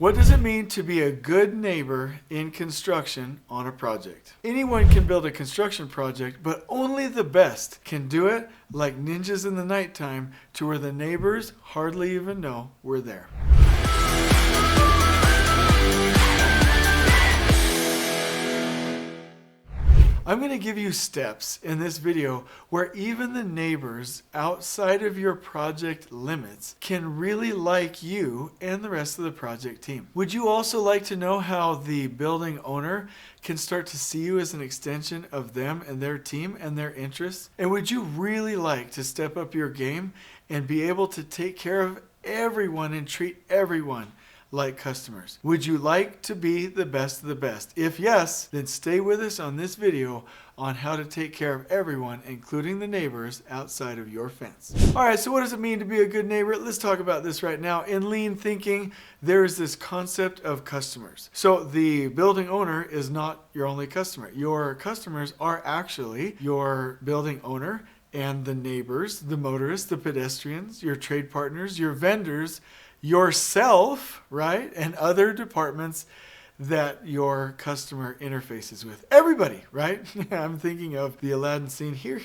What does it mean to be a good neighbor in construction on a project? Anyone can build a construction project, but only the best can do it like ninjas in the nighttime to where the neighbors hardly even know we're there. I'm going to give you steps in this video where even the neighbors outside of your project limits can really like you and the rest of the project team. Would you also like to know how the building owner can start to see you as an extension of them and their team and their interests? And would you really like to step up your game and be able to take care of everyone and treat everyone like customers? Would you like to be the best of the best? If yes, then stay with us on this video on how to take care of everyone, including the neighbors outside of your fence. All right, so what does it mean to be a good neighbor? Let's talk about this right now. In lean thinking, there is this concept of customers. So the building owner is not your only customer. Your customers are actually your building owner and the neighbors, the motorists, the pedestrians, your trade partners, your vendors, yourself, right? And other departments that your customer interfaces with. Everybody, right? I'm thinking of the Aladdin scene. Here.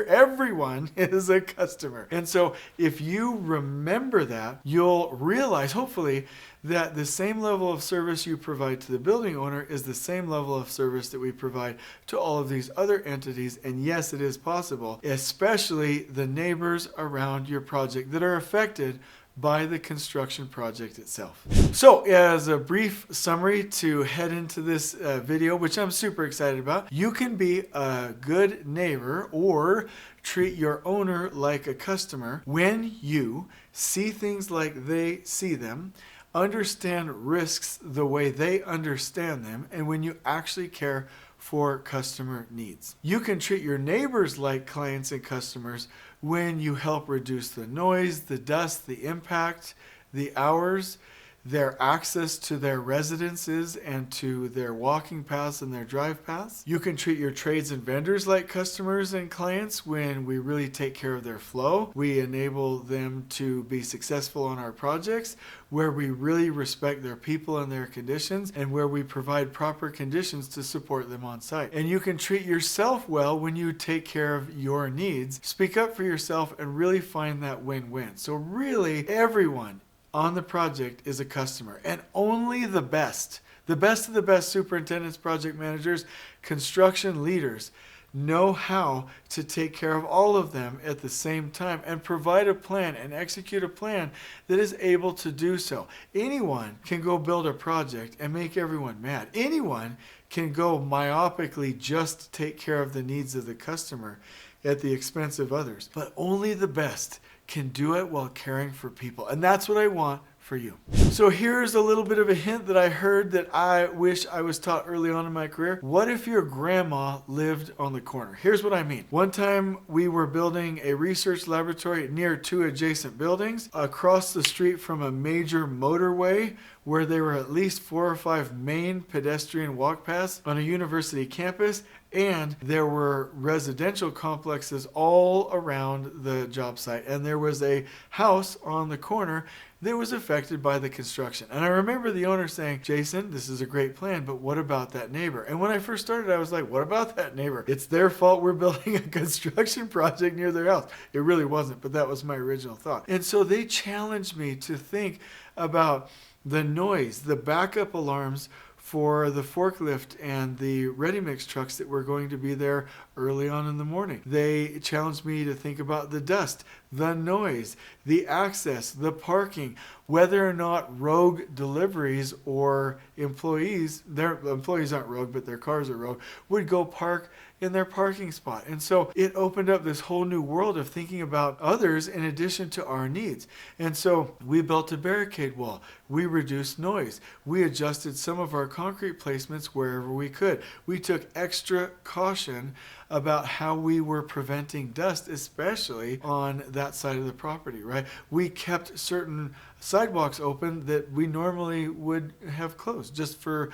Everyone is a customer. And so if you remember that, you'll realize, hopefully, that the same level of service you provide to the building owner is the same level of service that we provide to all of these other entities. And yes, it is possible, especially the neighbors around your project that are affected by the construction project itself. So as a brief summary to head into this video, which I'm super excited about, you can be a good neighbor or treat your owner like a customer when you see things like they see them, understand risks the way they understand them, and when you actually care for customer needs. You can treat your neighbors like clients and customers when you help reduce the noise, the dust, the impact, the hours, their access to their residences and to their walking paths and their drive paths. You can treat your trades and vendors like customers and clients when we really take care of their flow. We enable them to be successful on our projects, where we really respect their people and their conditions, and where we provide proper conditions to support them on site. And you can treat yourself well when you take care of your needs, speak up for yourself, and really find that win-win. So really, everyone on the project is a customer, and only the best of the best superintendents, project managers, construction leaders know how to take care of all of them at the same time and provide a plan and execute a plan that is able to do so. Anyone can go build a project and make everyone mad. Anyone can go myopically just take care of the needs of the customer at the expense of others. But only the best can do it while caring for people. And that's what I want for you. So here's a little bit of a hint that I heard that I wish I was taught early on in my career. What if your grandma lived on the corner? Here's what I mean. One time we were building a research laboratory near two adjacent buildings across the street from a major motorway where there were at least 4 or 5 main pedestrian walk paths on a university campus, and there were residential complexes all around the job site. And there was a house on the corner that was affected by the construction. And I remember the owner saying, "Jason, this is a great plan, but what about that neighbor?" And when I first started, I was like, what about that neighbor? It's their fault we're building a construction project near their house. It really wasn't, but that was my original thought. And so they challenged me to think about the noise, the backup alarms for the forklift and the ready-mix trucks that were going to be there early on in the morning. They challenged me to think about the dust, the noise, the access, the parking, whether or not rogue deliveries or employees, their employees aren't rogue, but their cars are rogue, would go park in their parking spot. And so it opened up this whole new world of thinking about others in addition to our needs. And so we built a barricade wall. We reduced noise. We adjusted some of our concrete placements wherever we could. We took extra caution about how we were preventing dust, especially on that side of the property, right? We kept certain sidewalks open that we normally would have closed just for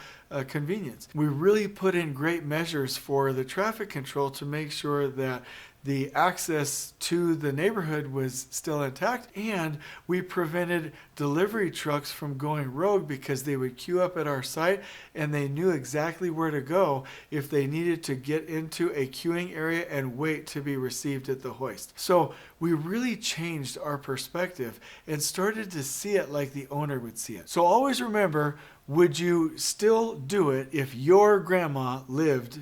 convenience. We really put in great measures for the traffic control to make sure that the access to the neighborhood was still intact, and we prevented delivery trucks from going rogue because they would queue up at our site and they knew exactly where to go if they needed to get into a queuing area and wait to be received at the hoist. So we really changed our perspective and started to see it like the owner would see it. So always remember, would you still do it if your grandma lived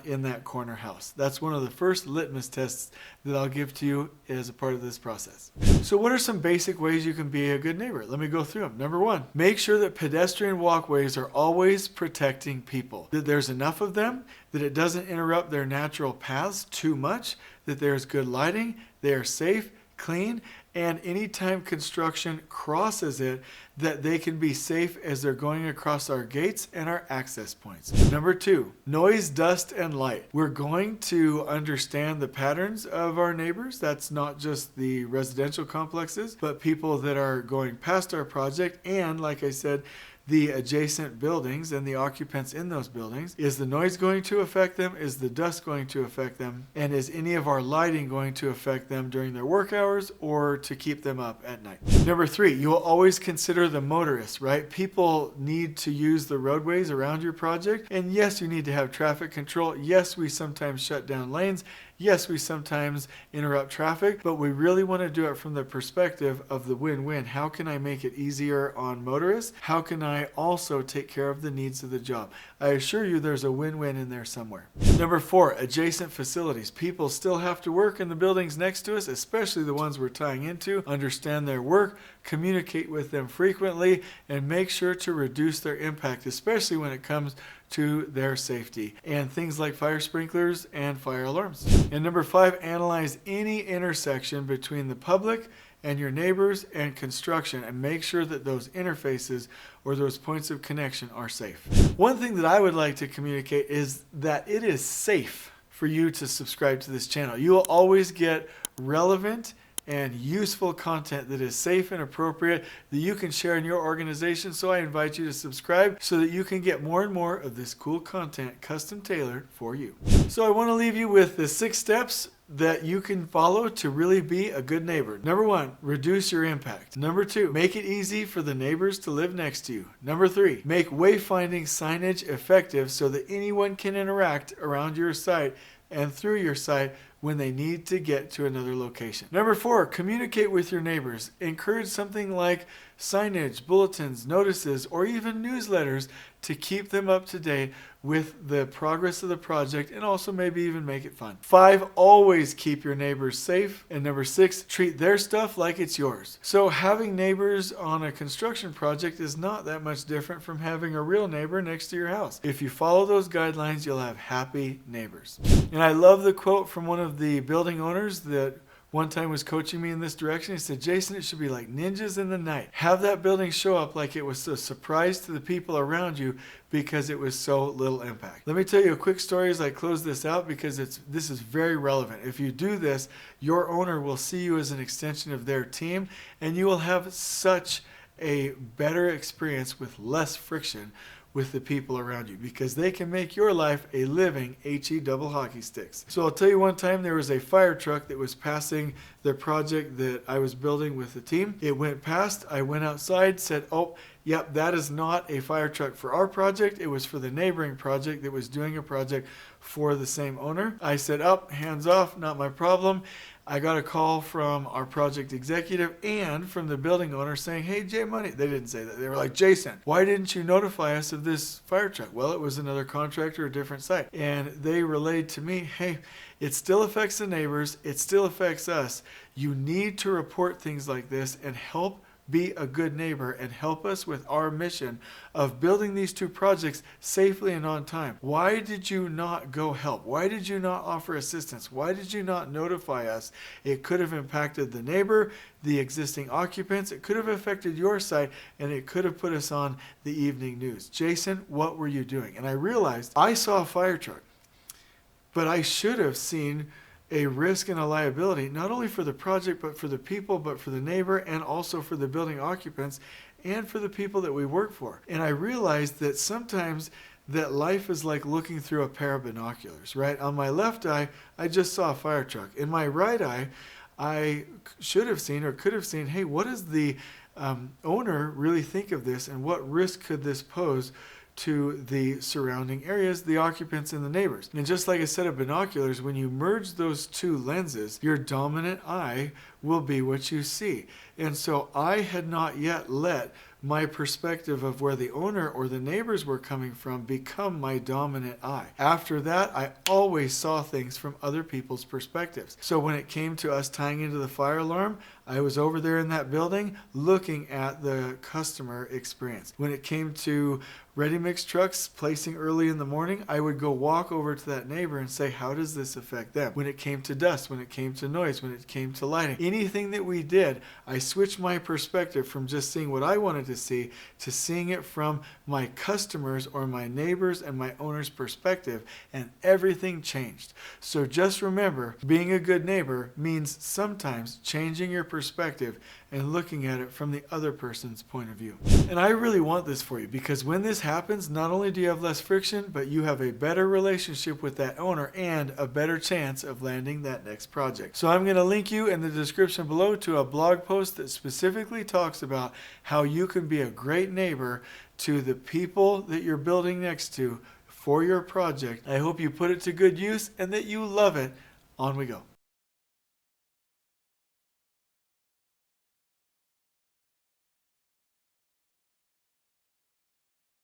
in that corner house? That's one of the first litmus tests that I'll give to you as a part of this process. So what are some basic ways you can be a good neighbor? Let me go through them. Number one, make sure that pedestrian walkways are always protecting people, that there's enough of them, that it doesn't interrupt their natural paths too much, that there's good lighting, they are safe, clean, and anytime construction crosses it, that they can be safe as they're going across our gates and our access points. Number two, noise, dust, and light. We're going to understand the patterns of our neighbors. That's not just the residential complexes, but people that are going past our project, and like I said, the adjacent buildings and the occupants in those buildings. Is the noise going to affect them? Is the dust going to affect them? And is any of our lighting going to affect them during their work hours or to keep them up at night? Number three, you will always consider the motorists, right? People need to use the roadways around your project. And yes, you need to have traffic control. Yes, we sometimes shut down lanes. Yes, we sometimes interrupt traffic, but we really want to do it from the perspective of the win-win. How can I make it easier on motorists? How can I also take care of the needs of the job? I assure you there's a win-win in there somewhere. Number four, adjacent facilities. People still have to work in the buildings next to us, especially the ones we're tying into. Understand their work, communicate with them frequently, and make sure to reduce their impact, especially when it comes to their safety, and things like fire sprinklers and fire alarms. And number five, analyze any intersection between the public and your neighbors and construction, and make sure that those interfaces or those points of connection are safe. One thing that I would like to communicate is that it is safe for you to subscribe to this channel. You will always get relevant and useful content that is safe and appropriate that you can share in your organization. So I invite you to subscribe so that you can get more and more of this cool content custom tailored for you. So I want to leave you with the 6 steps that you can follow to really be a good neighbor. Number 1, reduce your impact. Number 2, make it easy for the neighbors to live next to you. Number 3, make wayfinding signage effective so that anyone can interact around your site and through your site when they need to get to another location. Number 4, communicate with your neighbors. Encourage something like signage, bulletins, notices, or even newsletters to keep them up to date with the progress of the project, and also maybe even make it fun. 5, always keep your neighbors safe. And number 6, treat their stuff like it's yours. So having neighbors on a construction project is not that much different from having a real neighbor next to your house. If you follow those guidelines, you'll have happy neighbors. And I love the quote from one of the building owners that one time was coaching me in this direction. He said, Jason, it should be like ninjas in the night. Have that building show up like it was a surprise to the people around you because it was so little impact. Let me tell you a quick story as I close this out, because this is very relevant. If you do this, your owner will see you as an extension of their team, and you will have such a better experience with less friction with the people around you, because they can make your life a living HE double hockey sticks. So I'll tell you, one time there was a fire truck that was passing the project that I was building with the team. It went past, I went outside, said, oh, yep, that is not a fire truck for our project. It was for the neighboring project that was doing a project for the same owner. I said, up, hands off, not my problem. I got a call from our project executive and from the building owner saying, hey, Jay Money. They didn't say that. They were like, Jason, why didn't you notify us of this fire truck? Well, it was another contractor, a different site. And they relayed to me, hey, it still affects the neighbors. It still affects us. You need to report things like this and help be a good neighbor and help us with our mission of building these 2 projects safely and on time. Why did you not go help? Why did you not offer assistance? Why did you not notify us? It could have impacted the neighbor, the existing occupants. It could have affected your site, and it could have put us on the evening news. Jason, what were you doing? And I realized I saw a fire truck, but I should have seen a risk and a liability, not only for the project, but for the people, but for the neighbor, and also for the building occupants, and for the people that we work for. And I realized that sometimes that life is like looking through a pair of binoculars, right? On my left eye, I just saw a fire truck. In my right eye, I should have seen or could have seen, hey, what is the owner really think of this, and what risk could this pose to the surrounding areas, the occupants, and the neighbors? And just like a set of binoculars, when you merge those two lenses, your dominant eye will be what you see. And so I had not yet let my perspective of where the owner or the neighbors were coming from become my dominant eye. After that, I always saw things from other people's perspectives. So when it came to us tying into the fire alarm, I was over there in that building looking at the customer experience. When it came to ready mix trucks placing early in the morning, I would go walk over to that neighbor and say, how does this affect them? When it came to dust, when it came to noise, when it came to lighting, anything that we did, I switched my perspective from just seeing what I wanted to see to seeing it from my customers or my neighbors and my owner's perspective, and everything changed. So just remember, being a good neighbor means sometimes changing your perspective and looking at it from the other person's point of view. And I really want this for you, because when this happens, not only do you have less friction, but you have a better relationship with that owner and a better chance of landing that next project. So I'm going to link you in the description below to a blog post that specifically talks about how you can be a great neighbor to the people that you're building next to for your project. I hope you put it to good use and that you love it. On we go.